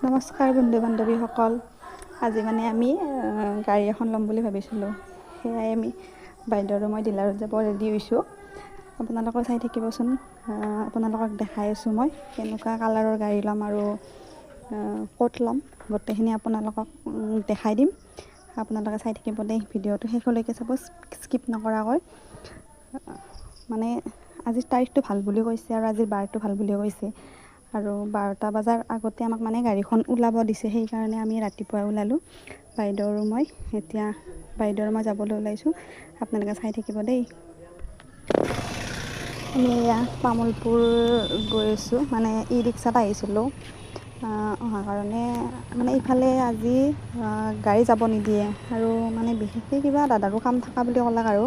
নমস্কাৰ বন্ধু বান্ধৱীসকল। আজি মানে আমি গাড়ী এখন ল'ম বুলি ভাবিছিলোঁ। সেয়াই আমি বাইদেউ আৰু মই ডিলাৰত যাব ৰেডি হৈছোঁ। আপোনালোকে চাই থাকিবচোন। আপোনালোকক দেখাই আছোঁ মই কেনেকুৱা কালাৰৰ গাড়ী ল'ম আৰু ক'ত ল'ম, গোটেইখিনি আপোনালোকক দেখাই দিম। আপোনালোকে চাই থাকিব দেই, ভিডিঅ'টো শেষলৈকে চাব, স্কিপ নকৰাকৈ। মানে আজিৰ তাৰিখটো ভাল বুলি কৈছে আৰু আজিৰ বাৰটো ভাল বুলি কৈছে। আৰু 12টা বজাৰ আগতে আমাক মানে গাড়ীখন ওলাব দিছে, সেইকাৰণে আমি ৰাতিপুৱাই ওলালোঁ বাইদেউ আৰু মই। এতিয়া বাইদেউ আৰু মই যাবলৈ ওলাইছোঁ, আপোনালোকে চাই থাকিব দেই। আমি এয়া তামোলপুৰ গৈ আছোঁ, মানে ই ৰিক্সাত আহিছিলোঁ অহাৰ কাৰণে। মানে ইফালে আজি গাড়ী যাব নিদিয়ে আৰু মানে বিশেষকৈ কিবা দাদাৰো কাম থকা বুলি ক'লাক আৰু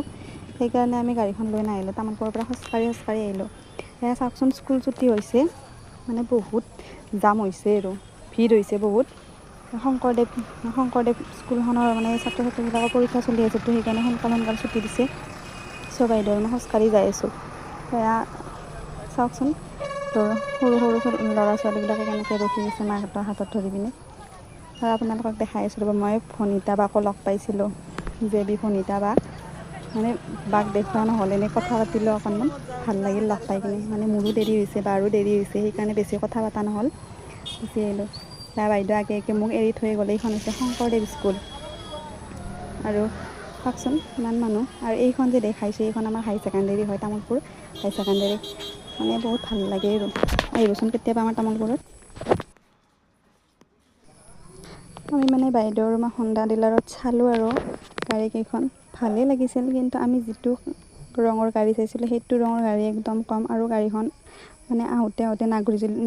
সেইকাৰণে আমি গাড়ীখন লৈ নাহিলোঁ। তামোলপুৰৰ পৰা খোজকাঢ়ি আহিলোঁ। সেয়া চাওকচোন, স্কুল ছুটি হৈছে, মানে বহুত জাম হৈছে আৰু ভিৰ হৈছে বহুত। শংকৰদেৱ স্কুলখনৰ মানে ছাত্ৰ ছাত্ৰীবিলাকৰ পৰীক্ষা চলি আছে, তো সেইকাৰণে সোনকাল ছুটি দিছে। বাইদেউ মই খোজকাঢ়ি যাই আছোঁ। সেয়া চাওকচোন, সৰু ল'ৰা ছোৱালীবিলাকে কেনেকৈ ৰখি আছে মাকহঁতৰ হাতত ধৰি পিনে। আৰু আপোনালোকক দেখাই আছোঁ ৰ'ব, মই ভনিতা বাকো লগ পাইছিলোঁ, জেবি ভনিতা বা। মানে বাক দেখুওৱা নহ'ল, এনেই কথা পাতিলোঁ অকণমান, ভাল লাগিল লগ পাই কিনে। মানে মোৰো দেৰি হৈছে, বাৰো দেৰি হৈছে, সেইকাৰণে বেছি কথা পতা নহ'ল, গুচি আহিলোঁ। বাইদেউ আগে মোক এৰি থৈ গ'লে। এইখন হৈছে শংকৰদেৱ স্কুল। আৰু চাওকচোন ইমান মানুহ। আৰু এইখন যে দেখাইছোঁ, এইখন আমাৰ হাই ছেকেণ্ডেৰী হয়, তামোলপুৰ হাই ছেকেণ্ডেৰী। মানে বহুত ভাল লাগে আৰু আহিবচোন কেতিয়াবা আমাৰ তামোলপুৰত। আমি মানে বাইদেউ আৰু মই হোণ্ডা ডিলাৰত চালোঁ আৰু গাড়ীকেইখন ভালেই লাগিছিল, কিন্তু আমি যিটো ৰঙৰ গাড়ী চাইছিলোঁ সেইটো ৰঙৰ গাড়ী একদম কম। আৰু গাড়ীখন মানে আহোঁতে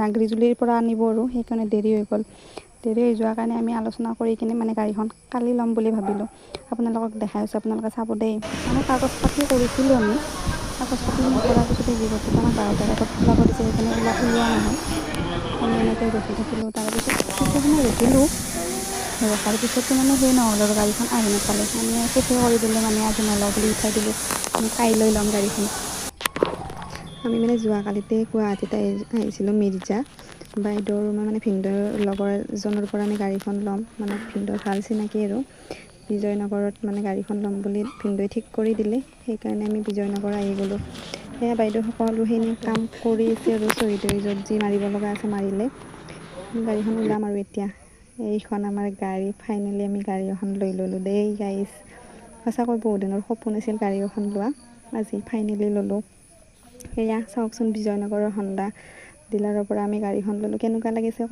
নাগৰিজুলিৰ পৰা আনিব আৰু সেইকাৰণে দেৰি হৈ গ'ল। দেৰি হৈ যোৱাৰ কাৰণে আমি আলোচনা কৰি কিনে মানে গাড়ীখন কালি ল'ম বুলি ভাবিলোঁ। আপোনালোকক দেখাই আছোঁ, আপোনালোকে চাব দেই। মানে কাগজ পাতি কৰিছিলোঁ আমি, কাগজ পাতি কৰাৰ পিছতে যিহেতু আমাক 12টাৰ আগত ওলাব দিছে, সেইকাৰণে ওলোৱা নহ'ল। আমি এনেকৈ ৰখি থাকিলোঁ। তাৰপিছত কিছু সময় ৰখিলোঁ, ৰখাৰ পিছতো মানে সেই নহ'ল আৰু গাড়ীখন আহি নাপালে। আমি শেষে কৰি দিলোঁ, মানে আজি নলওঁ বুলি উঠাই দিলোঁ, আমি কাইলৈ ল'ম গাড়ীখন। আমি মানে যোৱাকালিতে গুৱাহাটীত আহিছিলোঁ মিৰ্জা। বাইদেউৰ মই মানে ভিনদেউৰ লগৰ এজনৰ পৰা আমি গাড়ীখন ল'ম, মানে ভিনদেউৰ ভাল চিনাকি আৰু বিজয়নগৰত মানে গাড়ীখন ল'ম বুলি ভিনদেউৱে ঠিক কৰি দিলে। সেইকাৰণে আমি বিজয়নগৰ আহি গ'লোঁ। সেয়া বাইদেউ সকলোখিনি কাম কৰি আছে আৰু য'ত যি মাৰিব লগা আছে মাৰিলে। গাড়ীখন ওলাম আৰু এতিয়া। এইখন আমাৰ গাড়ী, ফাইনেলি আমি গাড়ী এখন লৈ ল'লোঁ দেই গাইছ। সঁচাকৈ বহুত দিনৰ সপোন আছিল গাড়ী এখন লোৱা, আজি ফাইনেলি ল'লোঁ। সেয়া চাওকচোন, বিজয়নগৰৰ হোণ্ডা ডিলাৰৰ পৰা আমি গাড়ীখন ল'লোঁ। কেনেকুৱা লাগিছে